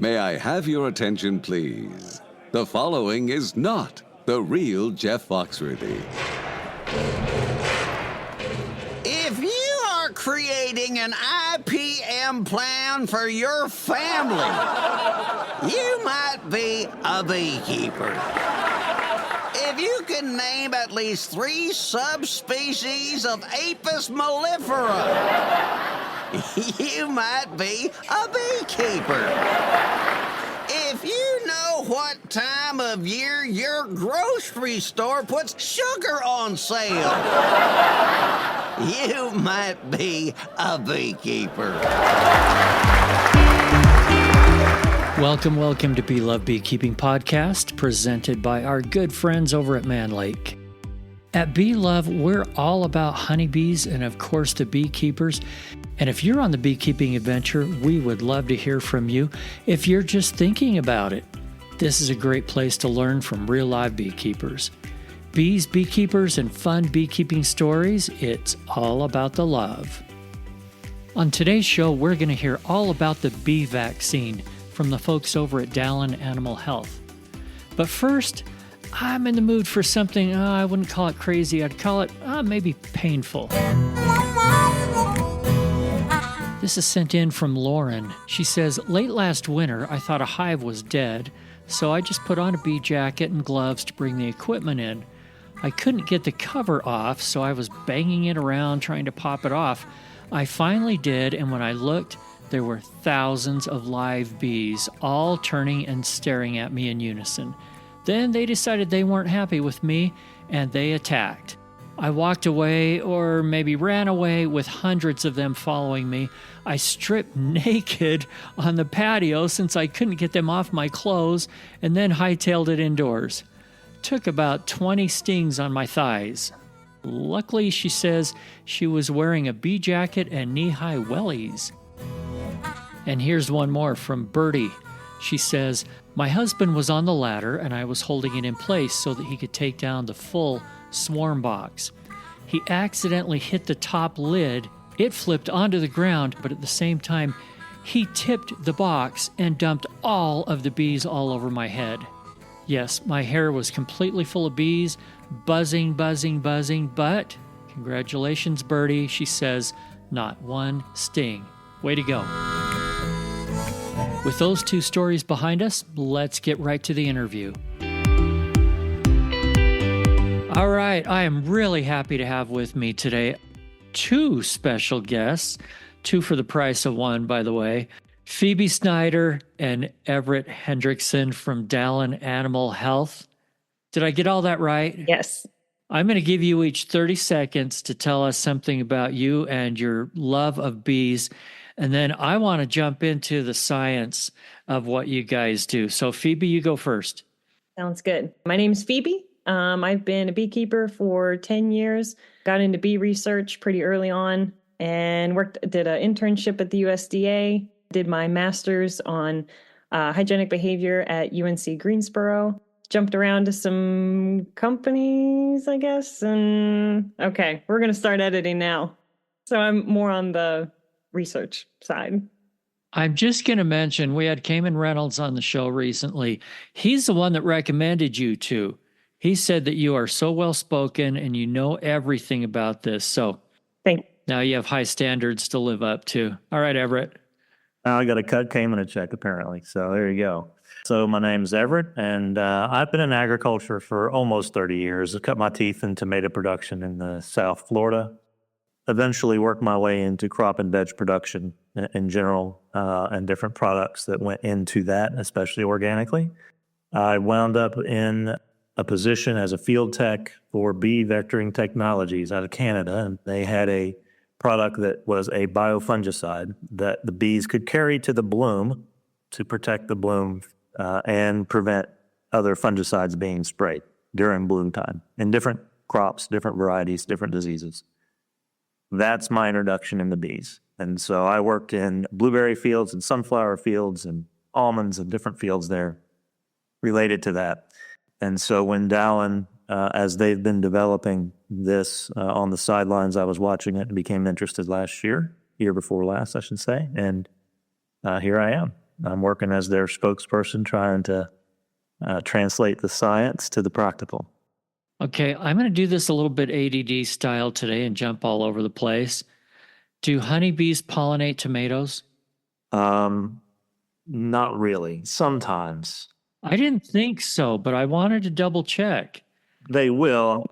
May I have your attention, please? The following is not the real Jeff Foxworthy. If you are creating an IPM plan for your family, you might be a beekeeper. If you can name at least 3 subspecies of Apis mellifera, you might be a beekeeper. If you know what time of year your grocery store puts sugar on sale, you might be a beekeeper. Welcome to Bee Love Beekeeping Podcast, presented by our good friends over at Man Lake. At Bee Love, we're all about honeybees and, of course, the beekeepers. And if you're on the beekeeping adventure, we would love to hear from you if you're just thinking about it. This is a great place to learn from real live beekeepers. Bees, beekeepers, and fun beekeeping stories, it's all about the love. On today's show, we're going to hear all about the bee vaccine from the folks over at Dalan Animal Health. But first, I'm in the mood for something, I wouldn't call it crazy, I'd call it maybe painful. This is sent in from Lauren. She says, late last winter, I thought a hive was dead, so I just put on a bee jacket and gloves to bring the equipment in. I couldn't get the cover off, so I was banging it around trying to pop it off. I finally did, and when I looked, there were thousands of live bees, all turning and staring at me in unison. Then they decided they weren't happy with me, and they attacked. I walked away, or maybe ran away, with hundreds of them following me. I stripped naked on the patio since I couldn't get them off my clothes, and then hightailed it indoors. Took about 20 stings on my thighs. Luckily, she says she was wearing a bee jacket and knee-high wellies. And here's one more from Bertie. She says, my husband was on the ladder and I was holding it in place so that he could take down the full swarm box. He accidentally hit the top lid. It flipped onto the ground, but at the same time, he tipped the box and dumped all of the bees all over my head. Yes, my hair was completely full of bees, buzzing, but congratulations, Bertie, she says, not one sting. Way to go. With those 2 stories behind us, let's get right to the interview. All right, I am really happy to have with me today 2 special guests, 2 for the price of 1, by the way. Phoebe Snyder and Everett Hendrixon from Dalan Animal Health. Did I get all that right? Yes. I'm going to give you each 30 seconds to tell us something about you and your love of bees. And then I want to jump into the science of what you guys do. So Phoebe, you go first. Sounds good. My name's Phoebe. I've been a beekeeper for 10 years, got into bee research pretty early on, and did an internship at the USDA, did my master's on hygienic behavior at UNC Greensboro, jumped around to some companies, I guess, and okay, we're going to start editing now. So I'm more on the research side. I'm just going to mention, we had Cayman Reynolds on the show recently. He's the one that recommended you to. He said that you are so well-spoken and you know everything about this. So now you have high standards to live up to. All right, Everett. I got to cut Cayman a check, apparently. So there you go. So my name's Everett, and I've been in agriculture for almost 30 years. I cut my teeth in tomato production in South Florida. Eventually worked my way into crop and veg production in general, and different products that went into that, especially organically. I wound up in a position as a field tech for bee vectoring technologies out of Canada, and they had a product that was a biofungicide that the bees could carry to the bloom to protect the bloom and prevent other fungicides being sprayed during bloom time in different crops, different varieties, different diseases. That's my introduction into bees. And so I worked in blueberry fields and sunflower fields and almonds and different fields there related to that. And so when Dalan, as they've been developing this on the sidelines, I was watching it and became interested last year before last, I should say. And here I am. I'm working as their spokesperson, trying to translate the science to the practical. Okay, I'm going to do this a little bit ADD style today and jump all over the place. Do honeybees pollinate tomatoes? Not really. Sometimes I didn't think so, but I wanted to double check. they will.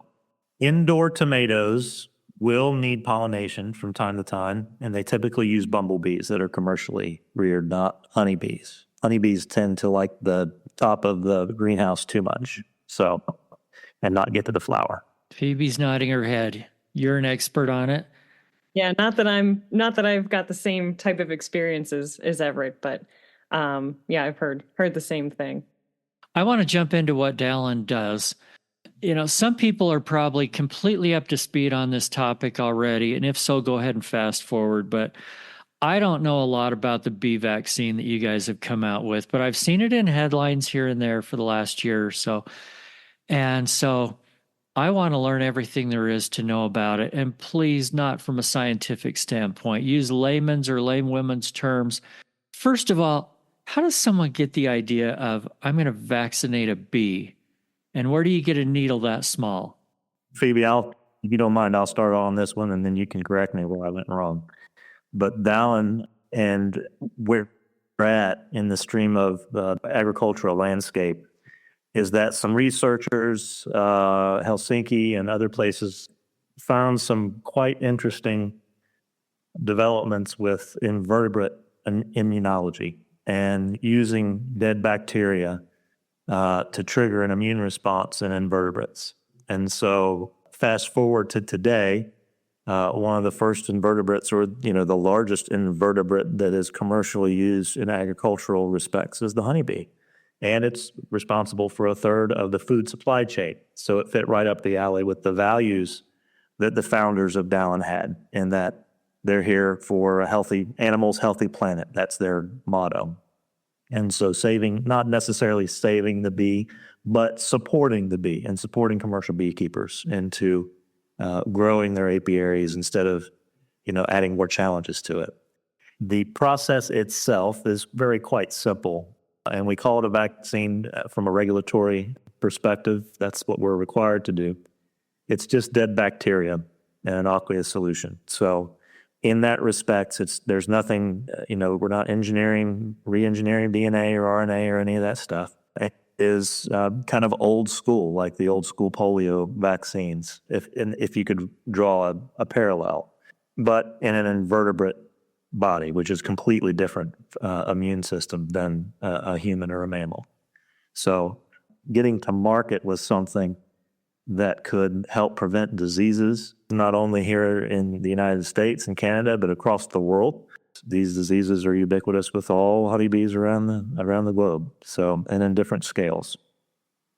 Indoor tomatoes will need pollination from time to time, and they typically use bumblebees that are commercially reared, not honeybees. Honeybees tend to like the top of the greenhouse too much, and not get to the flower. Phoebe's nodding her head. You're an expert on it. Yeah, not that I've got the same type of experiences as Everett, but yeah, I've heard the same thing. I want to jump into what Dalan does. Some people are probably completely up to speed on this topic already, and if so, go ahead and fast forward. But I don't know a lot about the bee vaccine that you guys have come out with, but I've seen it in headlines here and there for the last year or so. And so I want to learn everything there is to know about it. And please, not from a scientific standpoint. Use layman's or laywomen's terms. First of all, how does someone get the idea of, I'm going to vaccinate a bee? And where do you get a needle that small? Phoebe, if you don't mind, I'll start on this one, and then you can correct me where I went wrong. But Dalan, and where we're at in the stream of the agricultural landscape, is that some researchers, Helsinki and other places, found some quite interesting developments with invertebrate immunology and using dead bacteria to trigger an immune response in invertebrates. And so fast forward to today, one of the first invertebrates, or the largest invertebrate that is commercially used in agricultural respects, is the honeybee. And it's responsible for a third of the food supply chain. So it fit right up the alley with the values that the founders of Dalan had, in that they're here for a healthy animals, healthy planet. That's their motto. And so not necessarily saving the bee, but supporting the bee and supporting commercial beekeepers into growing their apiaries instead of, adding more challenges to it. The process itself is quite simple. And we call it a vaccine from a regulatory perspective. That's what we're required to do. It's just dead bacteria in an aqueous solution. So in that respect, there's nothing, we're not re-engineering DNA or RNA or any of that stuff. It is kind of old school, like the old school polio vaccines, if you could draw a parallel, but in an invertebrate body, which is completely different immune system than a human or a mammal. So getting to market was something that could help prevent diseases, not only here in the United States and Canada, but across the world. These diseases are ubiquitous with all honeybees around the globe, and in different scales.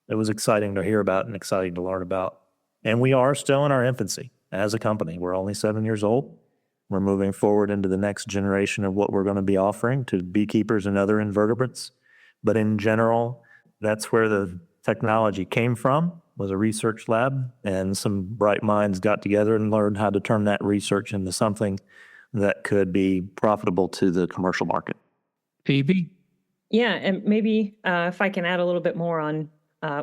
It was exciting to hear about and exciting to learn about. And we are still in our infancy as a company. We're only 7 years old. We're moving forward into the next generation of what we're going to be offering to beekeepers and other invertebrates. But in general, that's where the technology came from, was a research lab, and some bright minds got together and learned how to turn that research into something that could be profitable to the commercial market. Phoebe? Yeah, and maybe if I can add a little bit more on,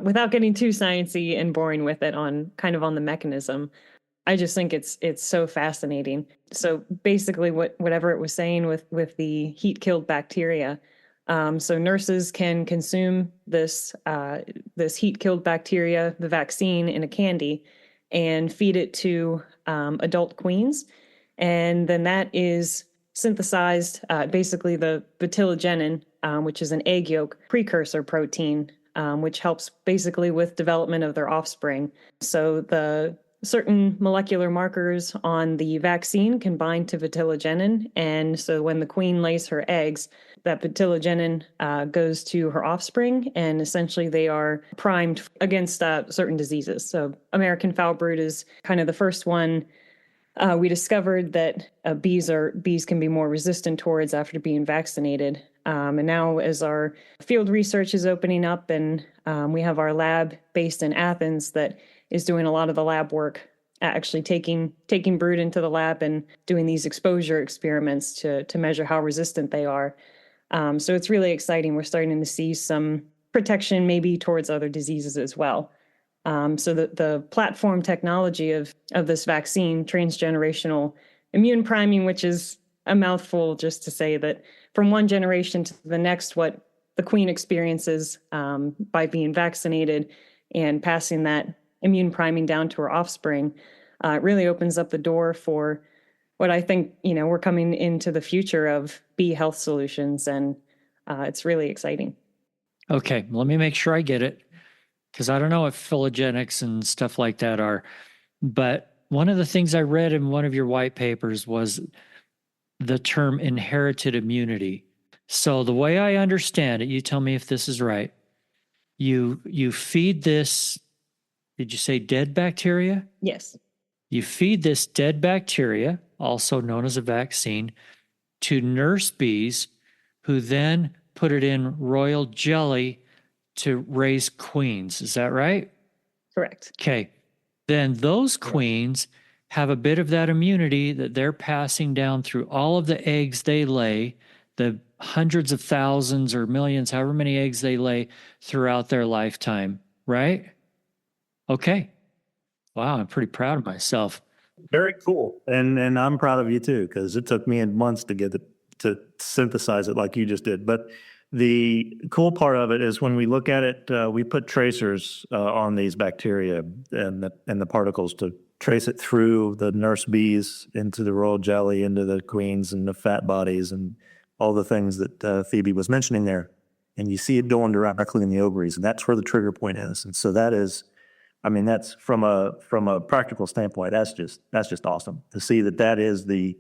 without getting too sciencey and boring with it, on the mechanism. I just think it's so fascinating. So basically, whatever it was saying with the heat-killed bacteria, so nurses can consume this heat-killed bacteria, the vaccine, in a candy, and feed it to adult queens, and then that is synthesized. Basically, the vatilogenin, which is an egg yolk precursor protein, which helps basically with development of their offspring. So the certain molecular markers on the vaccine can bind to vatilogenin, and so when the queen lays her eggs, that vatilogenin goes to her offspring, and essentially they are primed against certain diseases. So American foul brood is kind of the first one we discovered that bees can be more resistant towards after being vaccinated. And now, as our field research is opening up, and we have our lab based in Athens that is doing a lot of the lab work, actually taking brood into the lab and doing these exposure experiments to measure how resistant they are. So it's really exciting. We're starting to see some protection maybe towards other diseases as well. So the platform technology of this vaccine, transgenerational immune priming, which is a mouthful just to say that from one generation to the next, what the queen experiences by being vaccinated and passing that immune priming down to her offspring, it really opens up the door for what I think, we're coming into the future of bee health solutions, and it's really exciting. Okay, let me make sure I get it, because I don't know if phylogenics and stuff like that are, but one of the things I read in one of your white papers was the term inherited immunity. So the way I understand it, you tell me if this is right, you feed this, did you say dead bacteria? Yes. You feed this dead bacteria, also known as a vaccine, to nurse bees who then put it in royal jelly to raise queens. Is that right? Correct. Okay. Then those queens have a bit of that immunity that they're passing down through all of the eggs they lay, the hundreds of thousands or millions, however many eggs they lay throughout their lifetime, right? Okay. Wow, I'm pretty proud of myself. Very cool. And I'm proud of you too, because it took me months to get it to synthesize it like you just did. But the cool part of it is when we look at it, we put tracers on these bacteria and the particles to trace it through the nurse bees into the royal jelly, into the queens and the fat bodies and all the things that Phoebe was mentioning there. And you see it going directly in the ovaries, and that's where the trigger point is. And so that is, I mean, that's from a practical standpoint, that's just awesome to see that is the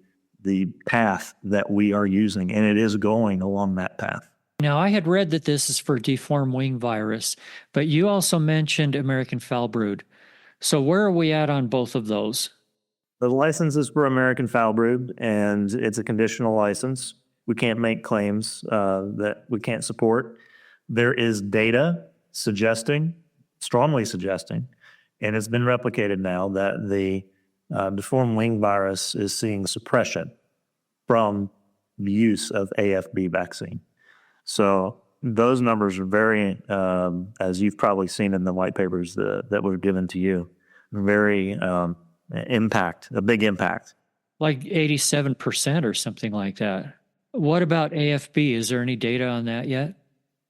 path that we are using, and it is going along that path. Now, I had read that this is for deformed wing virus, but you also mentioned American foul brood. So where are we at on both of those? The license is for American foul brood, and it's a conditional license. We can't make claims that we can't support. There is data strongly suggesting, and it's been replicated now, that the deformed wing virus is seeing suppression from the use of AFB vaccine. So those numbers are very, as you've probably seen in the white papers that were given to you, very a big impact. Like 87% or something like that. What about AFB? Is there any data on that yet?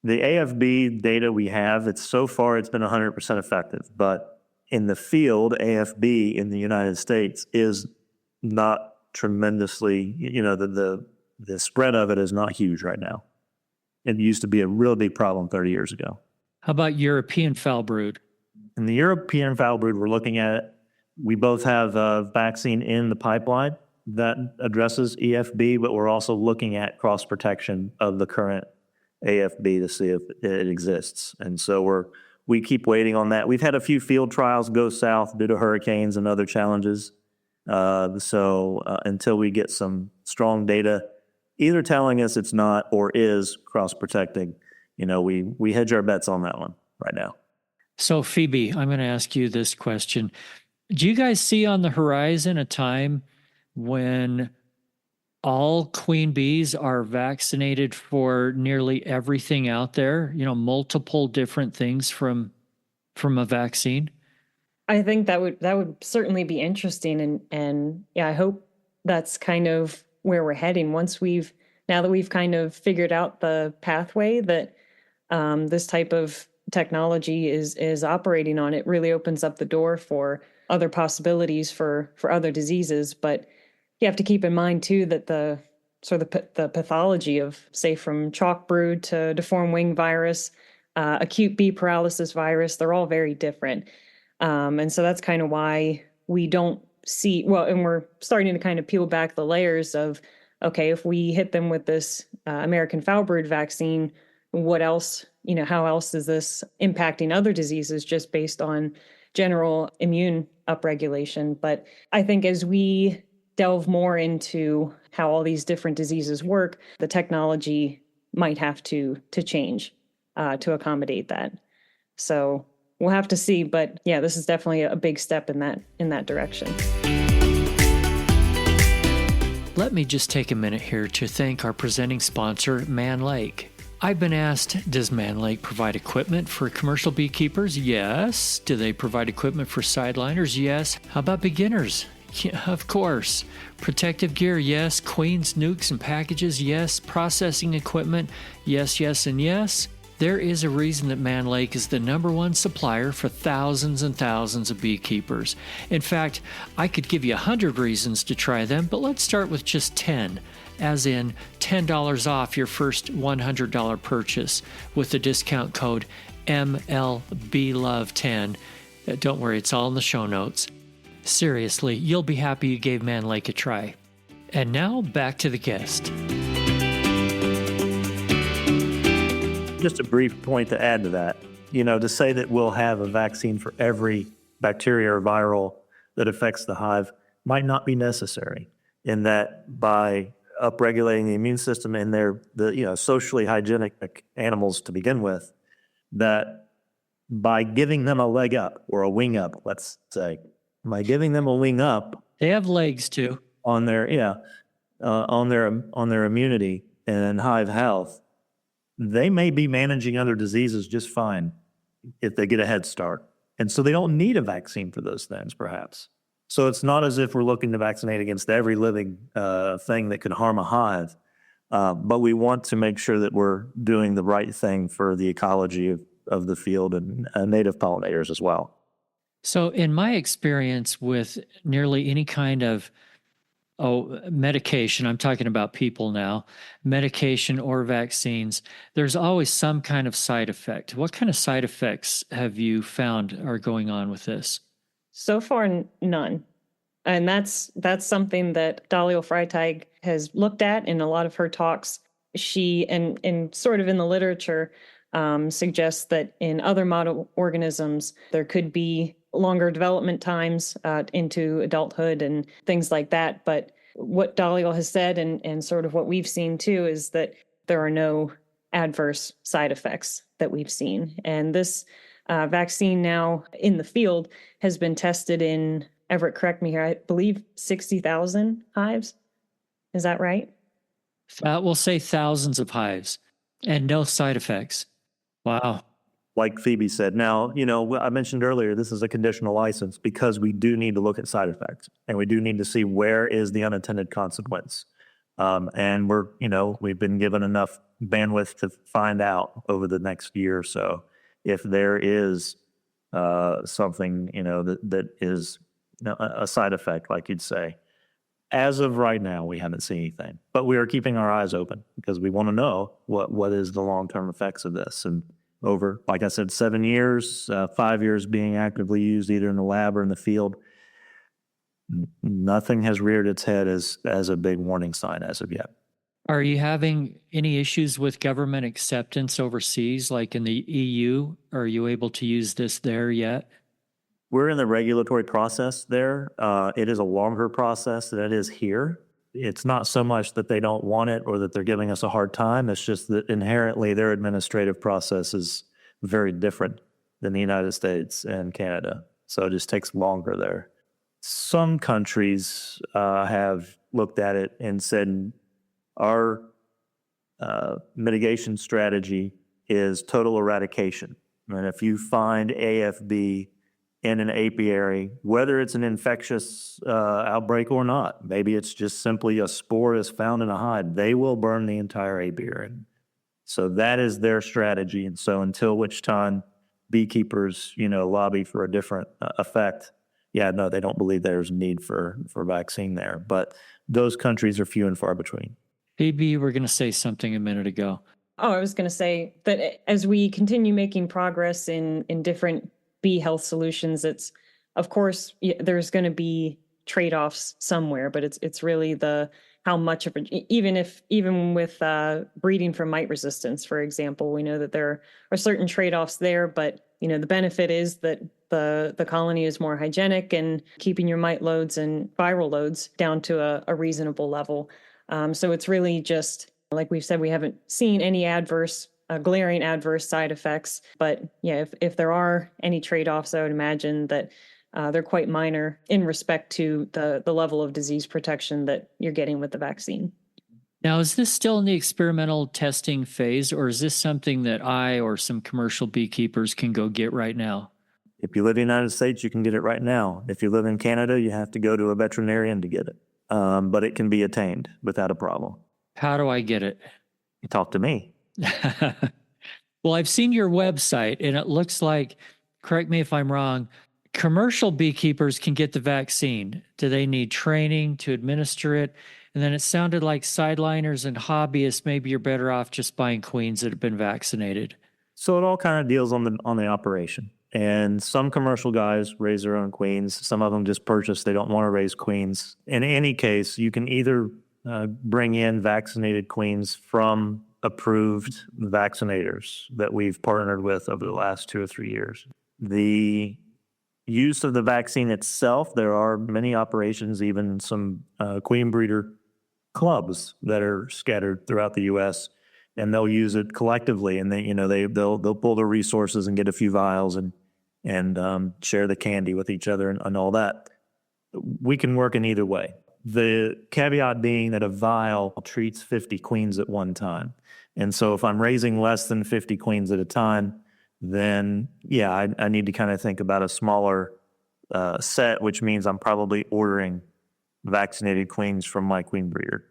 The AFB data we have, so far it's been 100% effective, but in the field, AFB in the United States is not tremendously, the spread of it is not huge right now. It used to be a real big problem 30 years ago. How about European foul brood? In the European foul brood, we're looking at it. We both have a vaccine in the pipeline that addresses EFB, but we're also looking at cross protection of the current AFB to see if it exists. And so we keep waiting on that. We've had a few field trials go south due to hurricanes and other challenges. So until we get some strong data, either telling us it's not or is cross protecting, we hedge our bets on that one right now. So Phoebe, I'm going to ask you this question. Do you guys see on the horizon a time when all queen bees are vaccinated for nearly everything out there, multiple different things from a vaccine? I think that would certainly be interesting, and yeah, I hope that's kind of where we're heading now that we've kind of figured out the pathway that this type of technology is operating on. It really opens up the door for other possibilities for other diseases, but you have to keep in mind too that the pathology of, say, from chalk brood to deformed wing virus, acute bee paralysis virus, they're all very different. And so that's kind of why we don't see, and we're starting to kind of peel back the layers of, okay, if we hit them with this American foul brood vaccine, what else, how else is this impacting other diseases just based on general immune upregulation? But I think as we delve more into how all these different diseases work, the technology might have to change to accommodate that. So we'll have to see, but yeah, this is definitely a big step in that direction. Let me just take a minute here to thank our presenting sponsor, Man Lake. I've been asked, does Man Lake provide equipment for commercial beekeepers? Yes. Do they provide equipment for sideliners? Yes. How about beginners? Yeah, of course. Protective gear? Yes. Queens, nukes, and packages? Yes. Processing equipment? Yes, yes, and yes. There is a reason that Man Lake is the #1 supplier for thousands and thousands of beekeepers. In fact, I could give you 100 reasons to try them, but let's start with just 10, as in $10 off your first $100 purchase with the discount code MLBLOVE10. Don't worry, it's all in the show notes. Seriously, you'll be happy you gave Man Lake a try. And now, back to the guest. Just a brief point to add to that. To say that we'll have a vaccine for every bacteria or viral that affects the hive might not be necessary, in that by upregulating the immune system in the socially hygienic animals to begin with, that by giving them a leg up or a wing up, let's say, by giving them a wing up, They have legs too. on their immunity and hive health, they may be managing other diseases just fine if they get a head start. And so they don't need a vaccine for those things, perhaps. So it's not as if we're looking to vaccinate against every living thing that could harm a hive, but we want to make sure that we're doing the right thing for the ecology of the field and native pollinators as well. So, in my experience with nearly any kind of medication, I'm talking about people now, medication or vaccines, there's always some kind of side effect. What kind of side effects have you found are going on with this? So far, none. And that's something that Dalio Freitag has looked at in a lot of her talks. She, and sort of in the literature, suggests that in other model organisms, there could be longer development times into adulthood and things like that. But what Dalio has said and sort of what we've seen too is that there are no adverse side effects that we've seen. And this vaccine now in the field has been tested in, Everett, correct me here, I believe 60,000 hives. Is that right? We'll say thousands of hives and no side effects. Wow. Like Phoebe said. Now, I mentioned earlier, this is a conditional license because we do need to look at side effects and we do need to see where is the unintended consequence. And we've been given enough bandwidth to find out over the next year or so if there is something, that is a side effect, like you'd say. As of right now, we haven't seen anything, but we are keeping our eyes open because we want to know what is the long-term effects of this. And over, like I said, 7 years, 5 years being actively used either in the lab or in the field, nothing has reared its head as a big warning sign as of yet. Are you having any issues with government acceptance overseas, like in the EU? Are you able to use this there yet? We're in the regulatory process there. It is a longer process than it is here. It's not so much that they don't want it or that they're giving us a hard time. It's just that inherently their administrative process is very different than the United States and Canada. So it just takes longer there. Some countries have looked at it and said, our mitigation strategy is total eradication. And if you find AFB in an apiary, whether it's an infectious outbreak or not, maybe it's just simply a spore is found in a hive, they will burn the entire apiary. So that is their strategy. And so until which time beekeepers, lobby for a different effect, no, they don't believe there's a need for vaccine there. But those countries are few and far between. Phoebe, you were going to say something a minute ago. Oh, I was going to say that as we continue making progress in different bee health solutions, it's, of course, there's going to be trade-offs somewhere, but it's really how much of it, even with breeding for mite resistance, for example, we know that there are certain trade-offs there, but the benefit is that the colony is more hygienic and keeping your mite loads and viral loads down to a reasonable level. So it's really just, like we've said, we haven't seen any glaring adverse side effects. But if there are any trade-offs, I would imagine that they're quite minor in respect to the level of disease protection that you're getting with the vaccine. Now, is this still in the experimental testing phase, or is this something that I or some commercial beekeepers can go get right now? If you live in the United States, you can get it right now. If you live in Canada, you have to go to a veterinarian to get it. But it can be attained without a problem. How do I get it? You talk to me. Well, I've seen your website, and it looks like, correct me if I'm wrong, commercial beekeepers can get the vaccine. Do they need training to administer it? And then it sounded like sideliners and hobbyists, maybe you're better off just buying queens that have been vaccinated. So it all kind of deals on the operation. And some commercial guys raise their own queens. Some of them just purchase. They don't want to raise queens. In any case, you can either bring in vaccinated queens from approved vaccinators that we've partnered with over the last 2 or 3 years. The use of the vaccine itself, there are many operations, even some queen breeder clubs that are scattered throughout the U.S., and they'll use it collectively, and they'll pull their resources and get a few vials and share the candy with each other and all that. We can work in either way. The caveat being that a vial treats 50 queens at one time. And so if I'm raising less than 50 queens at a time, then yeah, I need to kind of think about a smaller set, which means I'm probably ordering vaccinated queens from my queen breeder.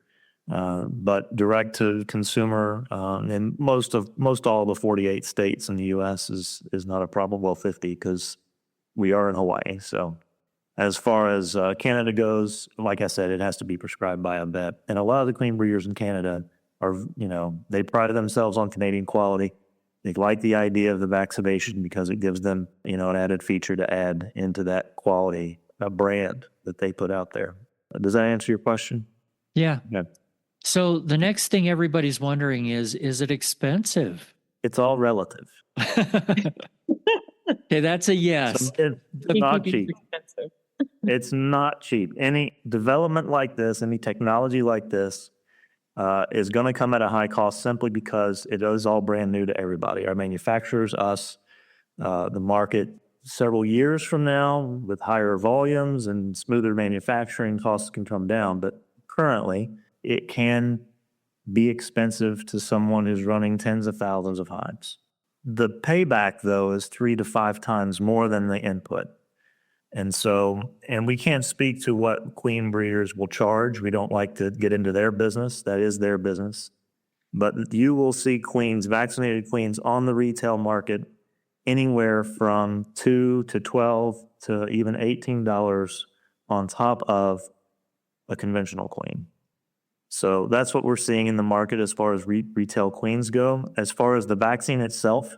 But direct to consumer in most all the 48 states in the U.S. is not a problem. Well, 50 because we are in Hawaii. So as far as Canada goes, like I said, it has to be prescribed by a vet. And a lot of the queen breeders in Canada are, they pride themselves on Canadian quality. They like the idea of the vaccination because it gives them, an added feature to add into that quality brand that they put out there. Does that answer your question? Yeah. Yeah. So the next thing everybody's wondering is it expensive? It's all relative. Okay, that's a yes. It's not cheap. It's not cheap. Any development like this, any technology like this, is going to come at a high cost simply because it is all brand new to everybody. Our manufacturers, us, the market. Several years from now, with higher volumes and smoother manufacturing, costs can come down. But currently, it can be expensive to someone who's running tens of thousands of hives. The payback, though, is 3 to 5 times more than the input. And we can't speak to what queen breeders will charge. We don't like to get into their business. That is their business. But you will see queens, vaccinated queens, on the retail market anywhere from $2 to $12 to even $18 on top of a conventional queen. So that's what we're seeing in the market as far as retail queens go. As far as the vaccine itself,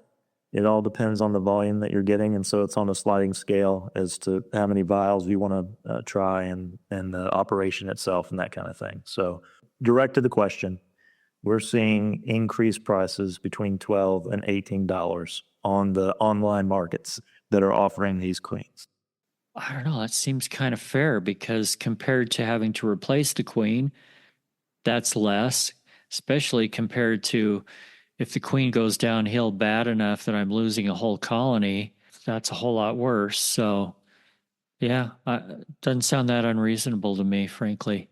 it all depends on the volume that you're getting, and so it's on a sliding scale as to how many vials you want to try and the operation itself and that kind of thing. So direct to the question, we're seeing increased prices between $12 and $18 on the online markets that are offering these queens. I don't know. That seems kind of fair because compared to having to replace the queen, that's less, especially compared to if the queen goes downhill bad enough that I'm losing a whole colony, that's a whole lot worse. So, yeah, doesn't sound that unreasonable to me, frankly.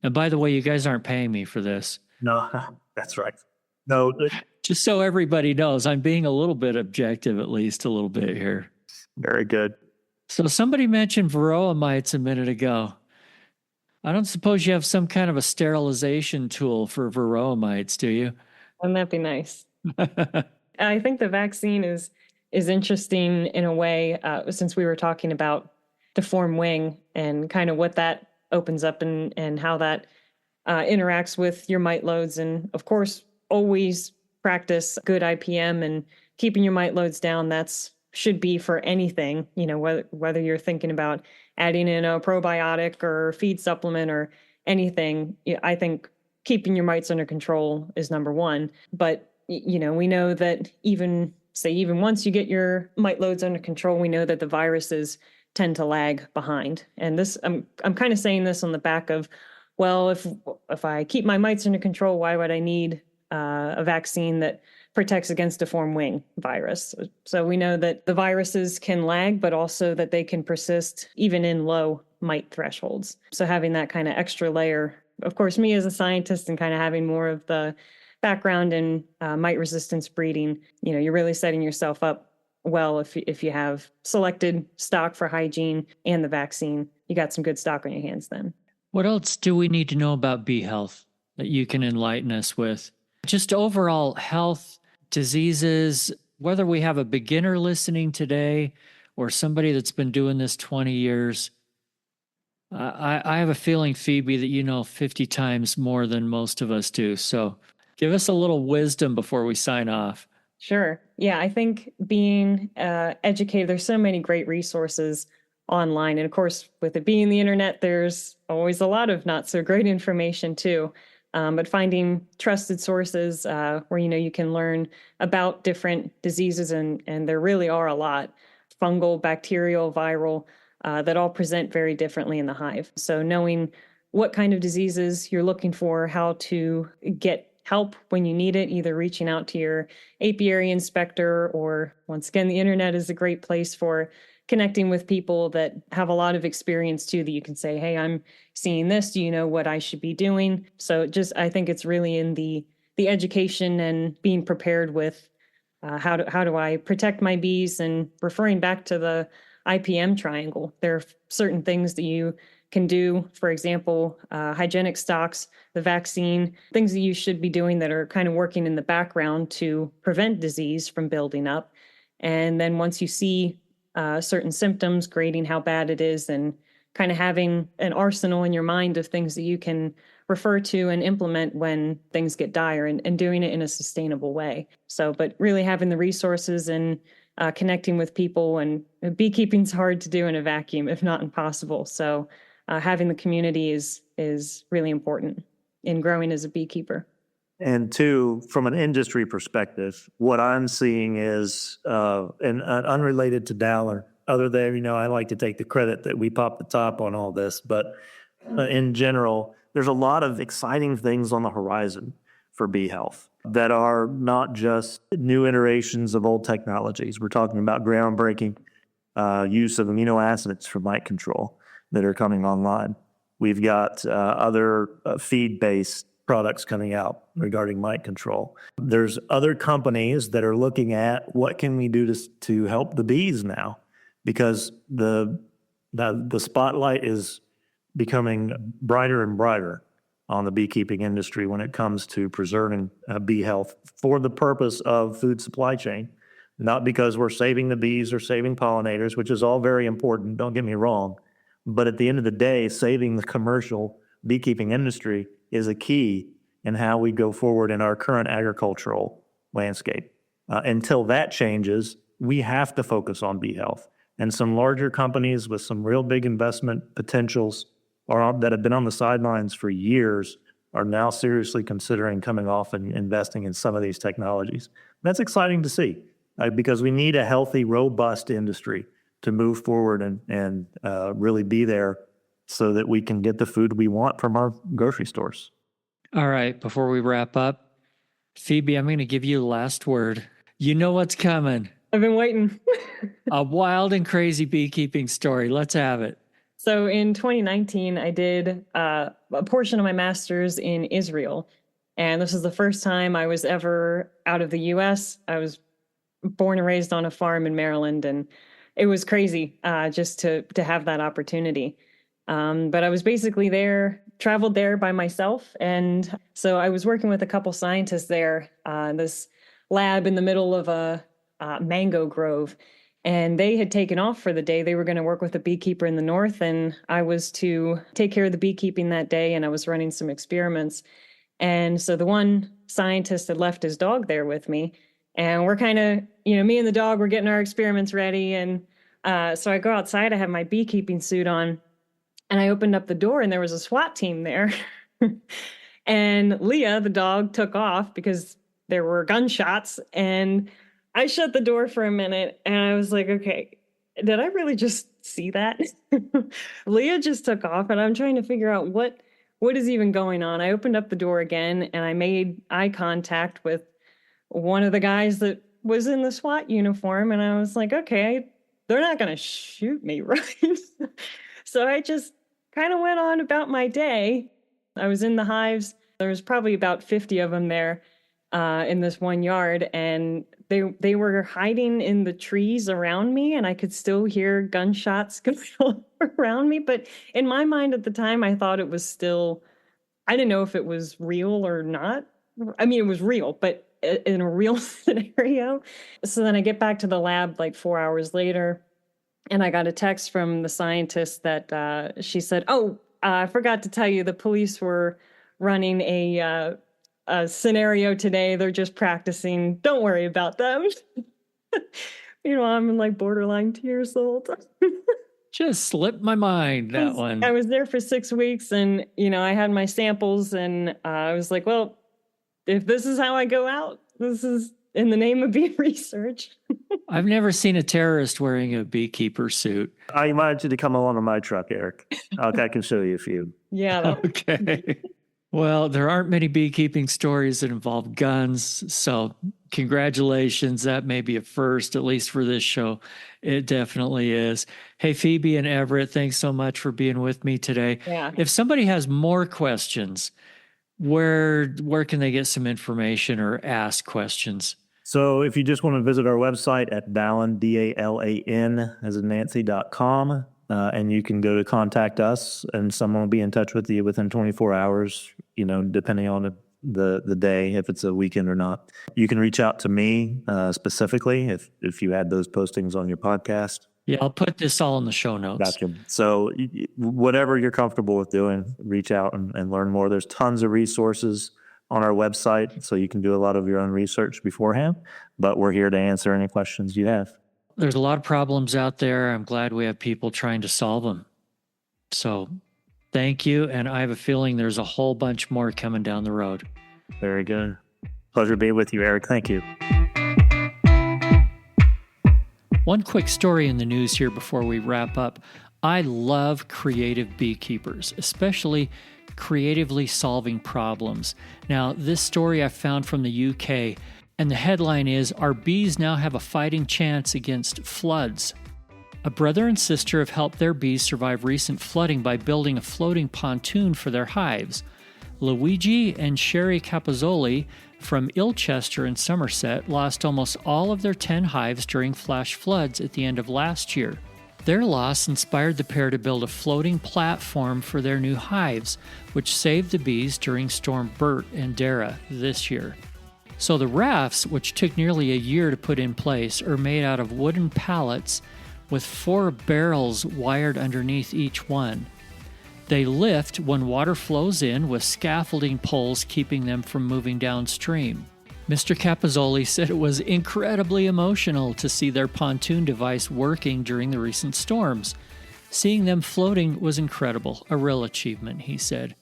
And by the way, you guys aren't paying me for this. No, that's right. No. Just so everybody knows, I'm being a little bit objective, at least a little bit here. Very good. So somebody mentioned varroa mites a minute ago. I don't suppose you have some kind of a sterilization tool for varroa mites, do you? Wouldn't that be nice? I think the vaccine is interesting in a way, since we were talking about deformed wing and kind of what that opens up and how that interacts with your mite loads. And of course, always practice good IPM and keeping your mite loads down. That's should be for anything, whether you're thinking about adding in a probiotic or feed supplement or anything. I think keeping your mites under control is number one. But, we know that even once you get your mite loads under control, we know that the viruses tend to lag behind. And this, I'm kind of saying this on the back of, well, if I keep my mites under control, why would I need a vaccine that protects against deformed wing virus. So we know that the viruses can lag, but also that they can persist even in low mite thresholds. So having that kind of extra layer, of course, me as a scientist and kind of having more of the background in mite resistance breeding, you're really setting yourself up well if you have selected stock for hygiene and the vaccine. You got some good stock on your hands then. What else do we need to know about bee health that you can enlighten us with? Just overall health, diseases, whether we have a beginner listening today or somebody that's been doing this 20 years. I have a feeling, Phoebe, that you know 50 times more than most of us do. So give us a little wisdom before we sign off. Sure. Yeah, I think being educated, there's so many great resources online. And of course, with it being the internet, there's always a lot of not so great information too. But finding trusted sources where, you can learn about different diseases, and there really are a lot, fungal, bacterial, viral, that all present very differently in the hive. So knowing what kind of diseases you're looking for, how to get help when you need it, either reaching out to your apiary inspector, or once again, the internet is a great place for connecting with people that have a lot of experience too, that you can say, hey, I'm seeing this. Do you know what I should be doing? So I think it's really in the education and being prepared with how do I protect my bees, and referring back to the IPM triangle. There are certain things that you can do, for example, hygienic stocks, the vaccine, things that you should be doing that are kind of working in the background to prevent disease from building up. And then once you see certain symptoms, grading how bad it is, and kind of having an arsenal in your mind of things that you can refer to and implement when things get dire, and doing it in a sustainable way. So, but really having the resources and connecting with people, and beekeeping's hard to do in a vacuum, if not impossible. So having the community is really important in growing as a beekeeper. And two, from an industry perspective, what I'm seeing is, and unrelated to Dalan, other than, I like to take the credit that we popped the top on all this, but in general, there's a lot of exciting things on the horizon for bee health that are not just new iterations of old technologies. We're talking about groundbreaking use of amino acids for mite control that are coming online. We've got other feed-based products coming out regarding mite control. There's other companies that are looking at what can we do to help the bees now, because the spotlight is becoming brighter and brighter on the beekeeping industry when it comes to preserving bee health for the purpose of food supply chain, not because we're saving the bees or saving pollinators, which is all very important, don't get me wrong. But at the end of the day, saving the commercial beekeeping industry is a key in how we go forward in our current agricultural landscape. Until that changes, we have to focus on bee health. And some larger companies with some real big investment potentials that have been on the sidelines for years are now seriously considering coming off and investing in some of these technologies. That's exciting to see, because we need a healthy, robust industry to move forward and really be there so that we can get the food we want from our grocery stores. All right, before we wrap up, Phoebe, I'm going to give you the last word. You know what's coming. I've been waiting. A wild and crazy beekeeping story. Let's have it. So in 2019, I did a portion of my master's in Israel. And this was the first time I was ever out of the U.S. I was born and raised on a farm in Maryland, and it was crazy just to have that opportunity. But I was basically traveled there by myself. And so I was working with a couple scientists there, this lab in the middle of a mango grove. And they had taken off for the day. They were going to work with a beekeeper in the north, and I was to take care of the beekeeping that day, and I was running some experiments. And so the one scientist had left his dog there with me, and we're kind of, me and the dog were getting our experiments ready. And so I go outside, I have my beekeeping suit on, and I opened up the door, and there was a SWAT team there. And Leah, the dog, took off because there were gunshots, and I shut the door for a minute, and I was like, okay, did I really just see that? Leah just took off, and I'm trying to figure out what is even going on. I opened up the door again, and I made eye contact with one of the guys that was in the SWAT uniform, and I was like, okay, they're not going to shoot me, right? So I just kind of went on about my day. I was in the hives. There was probably about 50 of them there in this one yard, and they were hiding in the trees around me, and I could still hear gunshots going on around me. But in my mind at the time, I thought it was still, I didn't know if it was real or not. I mean, it was real, but in a real scenario. So then I get back to the lab like 4 hours later, and I got a text from the scientist that she said, "Oh, I forgot to tell you, the police were running a scenario today. They're just practicing. Don't worry about them." I'm in like borderline tears the whole time. Just slipped my mind, that one. I was there for 6 weeks, and, I had my samples, and I was like, well, if this is how I go out, this is in the name of bee research. I've never seen a terrorist wearing a beekeeper suit. I invite you to come along on my truck, Eric. I can show you a few. Yeah. Okay. Well, there aren't many beekeeping stories that involve guns, so congratulations. That may be a first, at least for this show. It definitely is. Hey, Phoebe and Everett, thanks so much for being with me today. Yeah. If somebody has more questions, where can they get some information or ask questions? So if you just want to visit our website at Dalan, DALAN, as in Nancy.com, and you can go to contact us, and someone will be in touch with you within 24 hours, depending on the day, if it's a weekend or not. You can reach out to me specifically if you had those postings on your podcast. Yeah, I'll put this all in the show notes. Gotcha. So whatever you're comfortable with doing, reach out and learn more. There's tons of resources on our website, so you can do a lot of your own research beforehand, but we're here to answer any questions you have. There's a lot of problems out there. I'm glad we have people trying to solve them. So thank you, and I have a feeling there's a whole bunch more coming down the road. Very good. Pleasure to be with you, Eric. Thank you. One quick story in the news here before we wrap up. I love creative beekeepers, especially creatively solving problems. Now, this story I found from the UK, and the headline is, "Our bees now have a fighting chance against floods." A brother and sister have helped their bees survive recent flooding by building a floating pontoon for their hives. Luigi and Sherry Capozzoli from Ilchester in Somerset lost almost all of their 10 hives during flash floods at the end of last year. Their loss inspired the pair to build a floating platform for their new hives, which saved the bees during Storm Bert and Dara this year. So the rafts, which took nearly a year to put in place, are made out of wooden pallets with 4 barrels wired underneath each one. They lift when water flows in, with scaffolding poles keeping them from moving downstream. Mr. Capozzoli said it was incredibly emotional to see their pontoon device working during the recent storms. Seeing them floating was incredible, a real achievement, he said.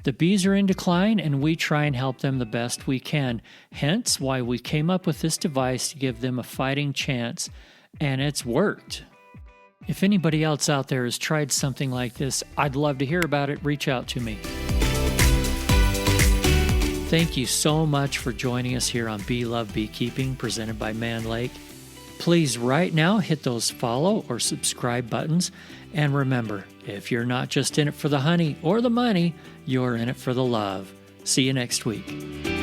The bees are in decline, and we try and help them the best we can, hence why we came up with this device to give them a fighting chance, and it's worked. If anybody else out there has tried something like this, I'd love to hear about it. Reach out to me. Thank you so much for joining us here on Bee Love Beekeeping, presented by Man Lake. Please right now hit those follow or subscribe buttons. And remember, if you're not just in it for the honey or the money, you're in it for the love. See you next week.